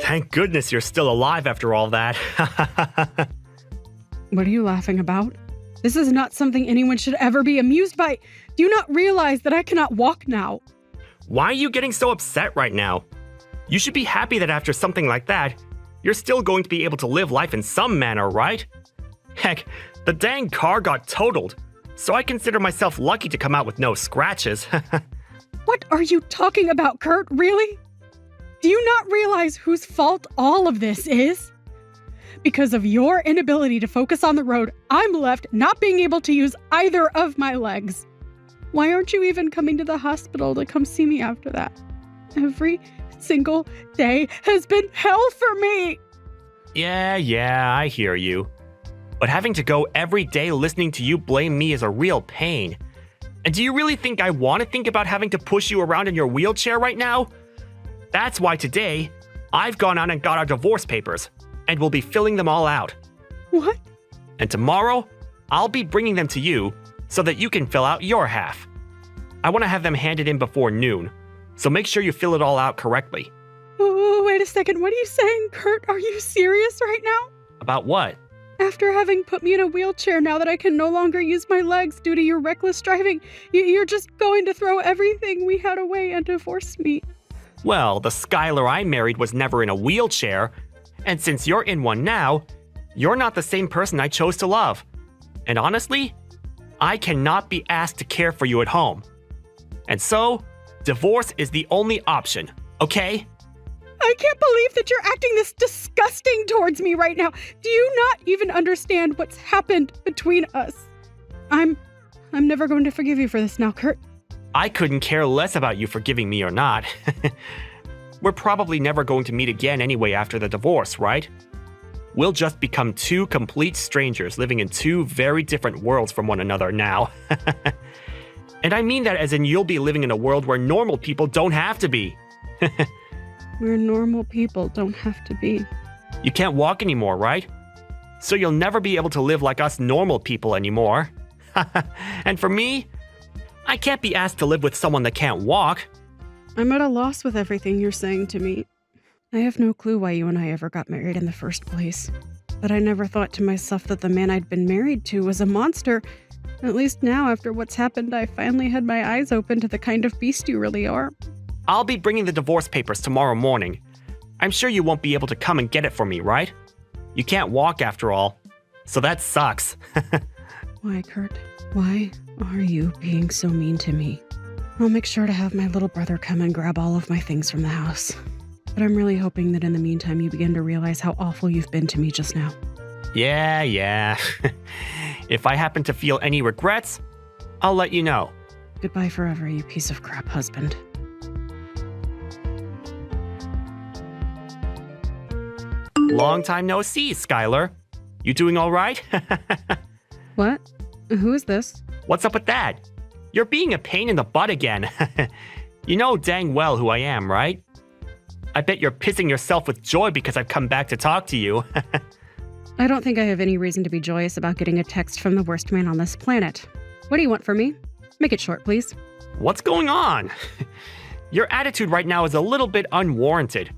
Thank goodness you're still alive after all that. What are you laughing about? This is not something anyone should ever be amused by. Do you not realize that I cannot walk now? Why are you getting so upset right now? You should be happy that after something like that, you're still going to be able to live life in some manner, right? Heck, the dang car got totaled, so I consider myself lucky to come out with no scratches. What are you talking about, Kurt? Really? Do you not realize whose fault all of this is? Because of your inability to focus on the road, I'm left not being able to use either of my legs. Why aren't you even coming to the hospital to come see me after that? Every single day has been hell for me. Yeah, I hear you. But having to go every day listening to you blame me is a real pain. And do you really think I want to think about having to push you around in your wheelchair right now? That's why today, I've gone out and got our divorce papers, and we'll be filling them all out. What? And tomorrow, I'll be bringing them to you so that you can fill out your half. I want to have them handed in before noon, so make sure you fill it all out correctly. Oh, wait a second. What are you saying, Kurt? Are you serious right now? About what? After having put me in a wheelchair, now that I can no longer use my legs due to your reckless driving, you're just going to throw everything we had away and divorce me. Well, the Skylar I married was never in a wheelchair, and since you're in one now, you're not the same person I chose to love. And honestly, I cannot be asked to care for you at home. And so, divorce is the only option, okay? I can't believe that you're acting this disgusting towards me right now. Do you not even understand what's happened between us? I'm never going to forgive you for this now, Kurt. I couldn't care less about you forgiving me or not. We're probably never going to meet again anyway after the divorce, right? We'll just become two complete strangers living in two very different worlds from one another now. And I mean that as in you'll be living in a world where normal people don't have to be. Where normal people don't have to be. You can't walk anymore, right? So you'll never be able to live like us normal people anymore. And for me, I can't be asked to live with someone that can't walk. I'm at a loss with everything you're saying to me. I have no clue why you and I ever got married in the first place. But I never thought to myself that the man I'd been married to was a monster. At least now, after what's happened, I finally had my eyes open to the kind of beast you really are. I'll be bringing the divorce papers tomorrow morning. I'm sure you won't be able to come and get it for me, right? You can't walk after all, so that sucks. Why, Kurt? Why are you being so mean to me? I'll make sure to have my little brother come and grab all of my things from the house. But I'm really hoping that in the meantime you begin to realize how awful you've been to me just now. Yeah. If I happen to feel any regrets, I'll let you know. Goodbye forever, you piece of crap husband. Long time no see, Skylar. You doing all right? What? Who is this? What's up with that? You're being a pain in the butt again. You know dang well who I am, right? I bet you're pissing yourself with joy because I've come back to talk to you. I don't think I have any reason to be joyous about getting a text from the worst man on this planet. What do you want from me? Make it short, please. What's going on? Your attitude right now is a little bit unwarranted.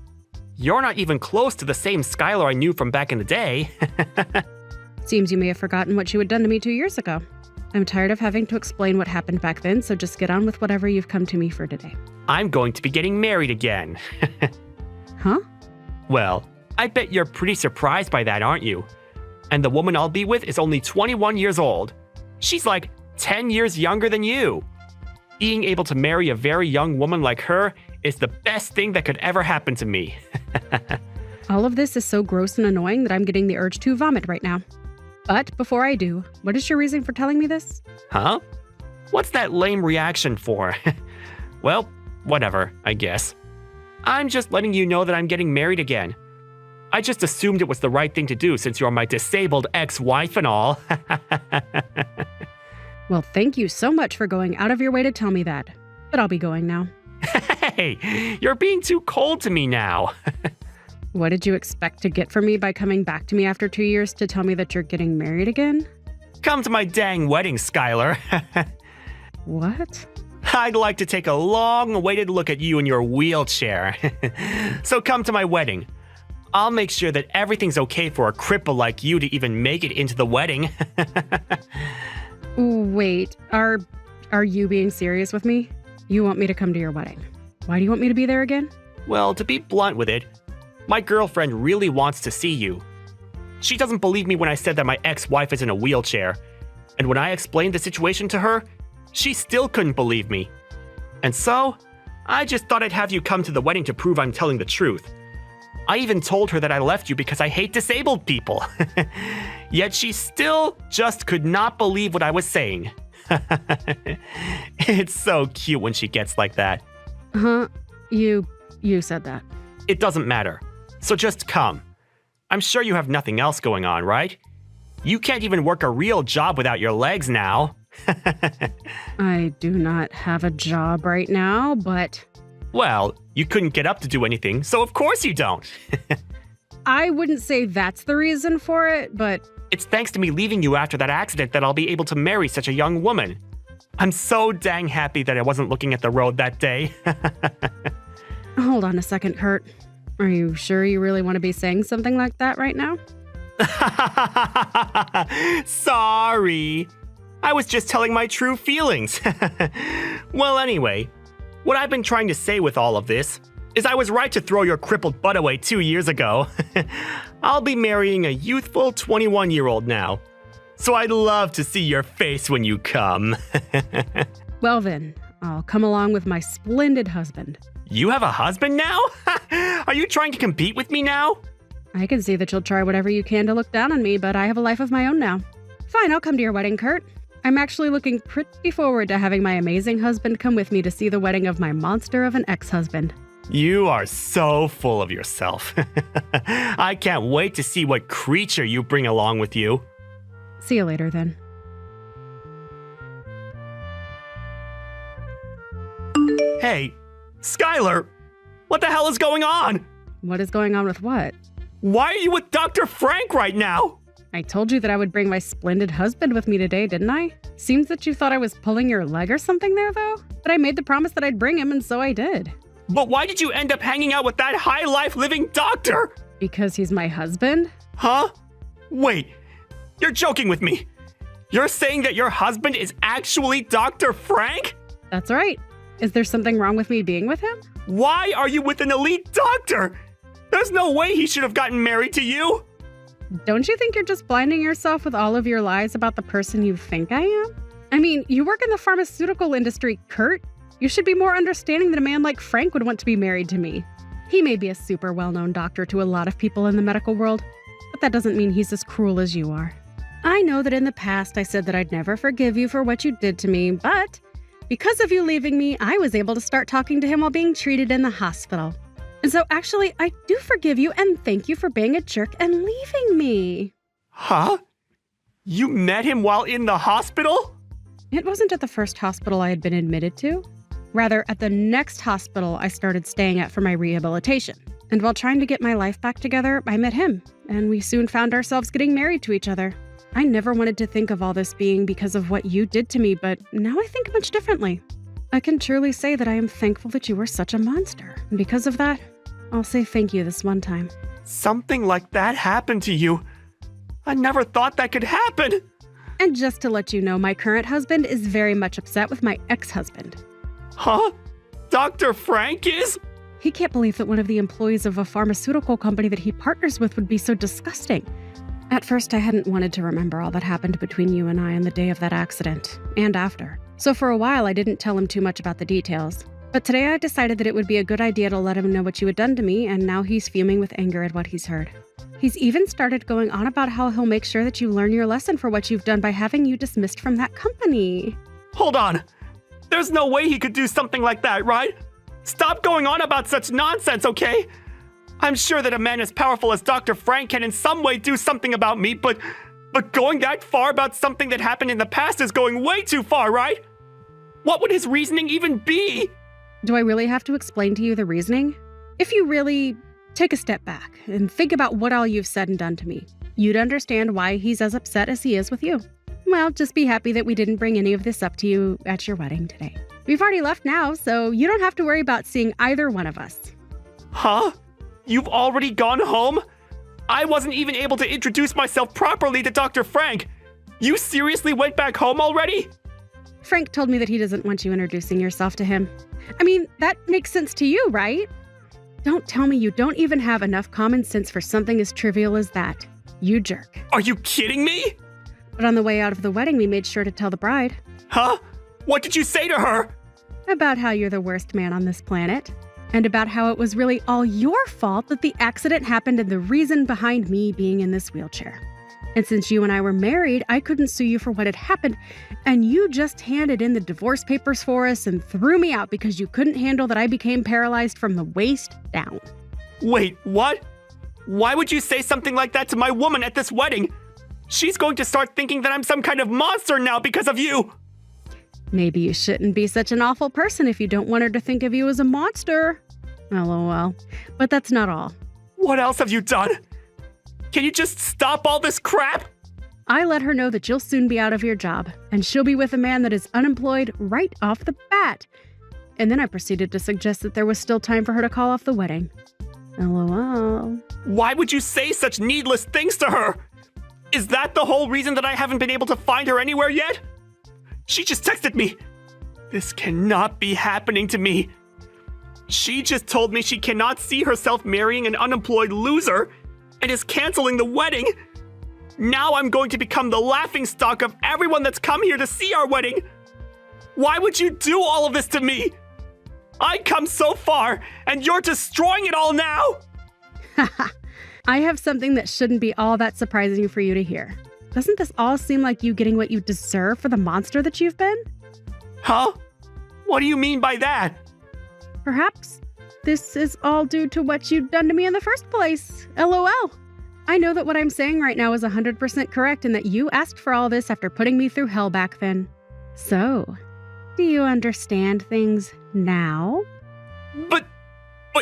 You're not even close to the same Skylar I knew from back in the day. Seems you may have forgotten what you had done to me 2 years ago. I'm tired of having to explain what happened back then, so just get on with whatever you've come to me for today. I'm going to be getting married again. Huh? Well, I bet you're pretty surprised by that, aren't you? And the woman I'll be with is only 21 years old. She's like 10 years younger than you. Being able to marry a very young woman like her is the best thing that could ever happen to me. All of this is so gross and annoying that I'm getting the urge to vomit right now. But before I do, what is your reason for telling me this? Huh? What's that lame reaction for? Well, whatever, I guess. I'm just letting you know that I'm getting married again. I just assumed it was the right thing to do since you're my disabled ex-wife and all. Well, thank you so much for going out of your way to tell me that. But I'll be going now. Hey, you're being too cold to me now. What did you expect to get from me by coming back to me after 2 years to tell me that you're getting married again? Come to my dang wedding, Skylar. What? I'd like to take a long-awaited look at you in your wheelchair. So come to my wedding. I'll make sure that everything's okay for a cripple like you to even make it into the wedding. Wait, are you being serious with me? You want me to come to your wedding? Why do you want me to be there again? Well, to be blunt with it, my girlfriend really wants to see you. She doesn't believe me when I said that my ex-wife is in a wheelchair. And when I explained the situation to her, she still couldn't believe me. And so, I just thought I'd have you come to the wedding to prove I'm telling the truth. I even told her that I left you because I hate disabled people. Yet she still just could not believe what I was saying. It's so cute when she gets like that. Huh? You said that. It doesn't matter. So just come. I'm sure you have nothing else going on, right? You can't even work a real job without your legs now. I do not have a job right now, but... Well, you couldn't get up to do anything, so of course you don't. I wouldn't say that's the reason for it, but... It's thanks to me leaving you after that accident that I'll be able to marry such a young woman. I'm so dang happy that I wasn't looking at the road that day. Hold on a second, Kurt. Are you sure you really want to be saying something like that right now? Sorry. I was just telling my true feelings. Well, anyway, what I've been trying to say with all of this is I was right to throw your crippled butt away 2 years ago. I'll be marrying a youthful 21-year-old now. So I'd love to see your face when you come. Well then, I'll come along with my splendid husband. You have a husband now? Are you trying to compete with me now? I can see that you'll try whatever you can to look down on me, but I have a life of my own now. Fine, I'll come to your wedding, Kurt. I'm actually looking pretty forward to having my amazing husband come with me to see the wedding of my monster of an ex-husband. You are so full of yourself. I can't wait to see what creature you bring along with you. See you later, then. Hey, Skylar, what the hell is going on? What is going on with what? Why are you with Dr. Frank right now? I told you that I would bring my splendid husband with me today, didn't I? Seems that you thought I was pulling your leg or something there, though. But I made the promise that I'd bring him, and so I did. But why did you end up hanging out with that high-life living doctor? Because he's my husband? Huh? Wait, you're joking with me. You're saying that your husband is actually Dr. Frank? That's right. Is there something wrong with me being with him? Why are you with an elite doctor? There's no way he should have gotten married to you. Don't you think you're just blinding yourself with all of your lies about the person you think I am? I mean, you work in the pharmaceutical industry, Kurt. You should be more understanding that a man like Frank would want to be married to me. He may be a super well-known doctor to a lot of people in the medical world, but that doesn't mean he's as cruel as you are. I know that in the past I said that I'd never forgive you for what you did to me, but because of you leaving me, I was able to start talking to him while being treated in the hospital. And so actually, I do forgive you and thank you for being a jerk and leaving me. Huh? You met him while in the hospital? It wasn't at the first hospital I had been admitted to. Rather, at the next hospital I started staying at for my rehabilitation. And while trying to get my life back together, I met him, and we soon found ourselves getting married to each other. I never wanted to think of all this being because of what you did to me, but now I think much differently. I can truly say that I am thankful that you were such a monster. And because of that, I'll say thank you this one time. Something like that happened to you. I never thought that could happen. And just to let you know, my current husband is very much upset with my ex-husband. Huh? Dr. Frank is? He can't believe that one of the employees of a pharmaceutical company that he partners with would be so disgusting. At first, I hadn't wanted to remember all that happened between you and I on the day of that accident, and after. So for a while, I didn't tell him too much about the details. But today I decided that it would be a good idea to let him know what you had done to me, and now he's fuming with anger at what he's heard. He's even started going on about how he'll make sure that you learn your lesson for what you've done by having you dismissed from that company. Hold on. There's no way he could do something like that, right? Stop going on about such nonsense, okay? I'm sure that a man as powerful as Dr. Frank can in some way do something about me, but going that far about something that happened in the past is going way too far, right? What would his reasoning even be? Do I really have to explain to you the reasoning? If you really take a step back and think about what all you've said and done to me, you'd understand why he's as upset as he is with you. Well, just be happy that we didn't bring any of this up to you at your wedding today. We've already left now, so you don't have to worry about seeing either one of us. Huh? You've already gone home? I wasn't even able to introduce myself properly to Dr. Frank. You seriously went back home already? Frank told me that he doesn't want you introducing yourself to him. I mean, that makes sense to you, right? Don't tell me you don't even have enough common sense for something as trivial as that. You jerk. Are you kidding me? But on the way out of the wedding, we made sure to tell the bride. Huh? What did you say to her? About how you're the worst man on this planet. And about how it was really all your fault that the accident happened and the reason behind me being in this wheelchair. And since you and I were married, I couldn't sue you for what had happened. And you just handed in the divorce papers for us and threw me out because you couldn't handle that I became paralyzed from the waist down. Wait, what? Why would you say something like that to my woman at this wedding? She's going to start thinking that I'm some kind of monster now because of you. Maybe you shouldn't be such an awful person if you don't want her to think of you as a monster. LOL. But that's not all. What else have you done? Can you just stop all this crap? I let her know that you'll soon be out of your job, and she'll be with a man that is unemployed right off the bat. And then I proceeded to suggest that there was still time for her to call off the wedding. LOL. Why would you say such needless things to her? Is that the whole reason that I haven't been able to find her anywhere yet? She just texted me. This cannot be happening to me. She just told me she cannot see herself marrying an unemployed loser and is canceling the wedding. Now I'm going to become the laughingstock of everyone that's come here to see our wedding. Why would you do all of this to me? I come so far, and you're destroying it all now. I have something that shouldn't be all that surprising for you to hear. Doesn't this all seem like you getting what you deserve for the monster that you've been? Huh? What do you mean by that? Perhaps this is all due to what you've done to me in the first place. LOL. I know that what I'm saying right now is 100% correct and that you asked for all this after putting me through hell back then. So, do you understand things now? But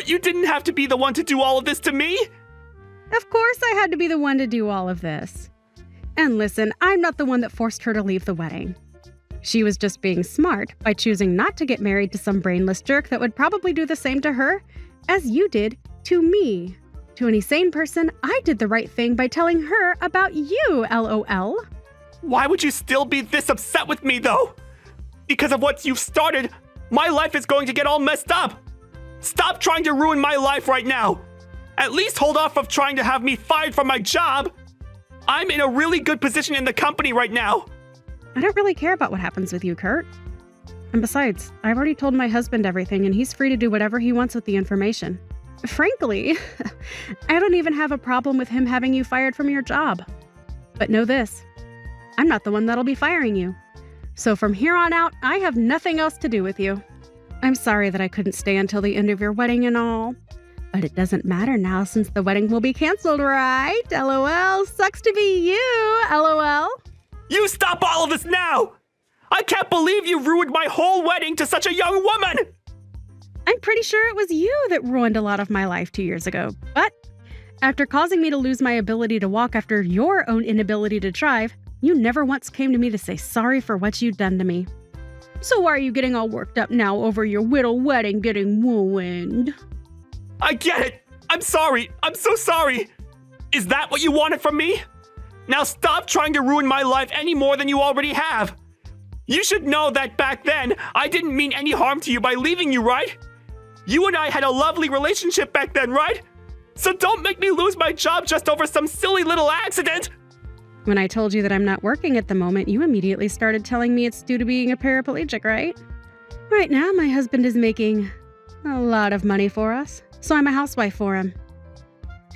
you didn't have to be the one to do all of this to me? Of course I had to be the one to do all of this. And listen, I'm not the one that forced her to leave the wedding. She was just being smart by choosing not to get married to some brainless jerk that would probably do the same to her as you did to me. To any sane person, I did the right thing by telling her about you, LOL. Why would you still be this upset with me, though? Because of what you've started, my life is going to get all messed up. Stop trying to ruin my life right now. At least hold off of trying to have me fired from my job. I'm in a really good position in the company right now. I don't really care about what happens with you, Kurt. And besides, I've already told my husband everything and he's free to do whatever he wants with the information. Frankly, I don't even have a problem with him having you fired from your job. But know this, I'm not the one that'll be firing you. So from here on out, I have nothing else to do with you. I'm sorry that I couldn't stay until the end of your wedding and all. But it doesn't matter now since the wedding will be canceled, right? LOL, sucks to be you, LOL. You stop all of this now! I can't believe you ruined my whole wedding to such a young woman! I'm pretty sure it was you that ruined a lot of my life 2 years ago. But after causing me to lose my ability to walk after your own inability to drive, you never once came to me to say sorry for what you'd done to me. So why are you getting all worked up now over your whittle wedding getting ruined? I get it! I'm sorry! I'm so sorry! Is that what you wanted from me? Now stop trying to ruin my life any more than you already have! You should know that back then, I didn't mean any harm to you by leaving you, right? You and I had a lovely relationship back then, right? So don't make me lose my job just over some silly little accident! When I told you that I'm not working at the moment, you immediately started telling me it's due to being a paraplegic, right? Right now, my husband is making a lot of money for us, so I'm a housewife for him.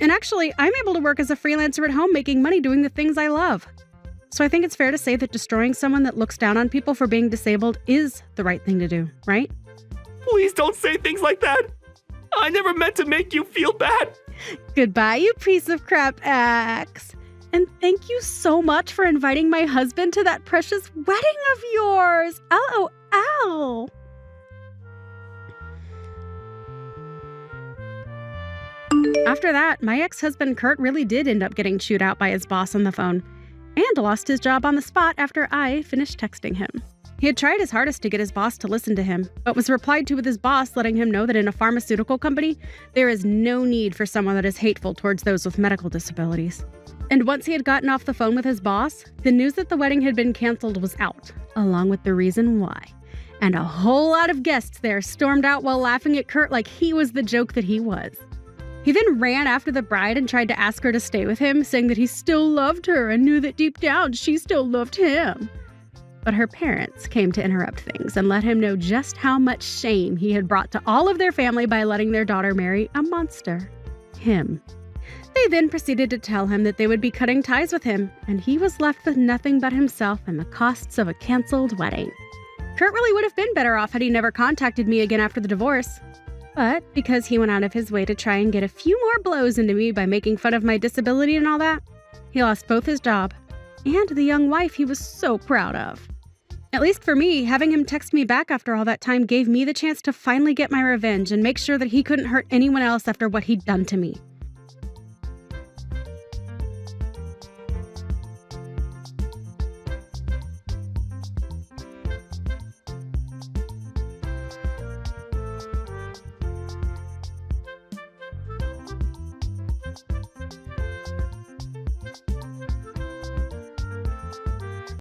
And actually, I'm able to work as a freelancer at home making money doing the things I love. So I think it's fair to say that destroying someone that looks down on people for being disabled is the right thing to do, right? Please don't say things like that! I never meant to make you feel bad! Goodbye, you piece of crap axe. And thank you so much for inviting my husband to that precious wedding of yours! LOL! After that, my ex-husband Kurt really did end up getting chewed out by his boss on the phone and lost his job on the spot after I finished texting him. He had tried his hardest to get his boss to listen to him, but was replied to with his boss letting him know that in a pharmaceutical company, there is no need for someone that is hateful towards those with medical disabilities. And once he had gotten off the phone with his boss, the news that the wedding had been canceled was out, along with the reason why. And a whole lot of guests there stormed out while laughing at Kurt like he was the joke that he was. He then ran after the bride and tried to ask her to stay with him, saying that he still loved her and knew that deep down she still loved him. But her parents came to interrupt things and let him know just how much shame he had brought to all of their family by letting their daughter marry a monster. Him. They then proceeded to tell him that they would be cutting ties with him, and he was left with nothing but himself and the costs of a canceled wedding. Kurt really would have been better off had he never contacted me again after the divorce. But because he went out of his way to try and get a few more blows into me by making fun of my disability and all that, he lost both his job and the young wife he was so proud of. At least for me, having him text me back after all that time gave me the chance to finally get my revenge and make sure that he couldn't hurt anyone else after what he'd done to me.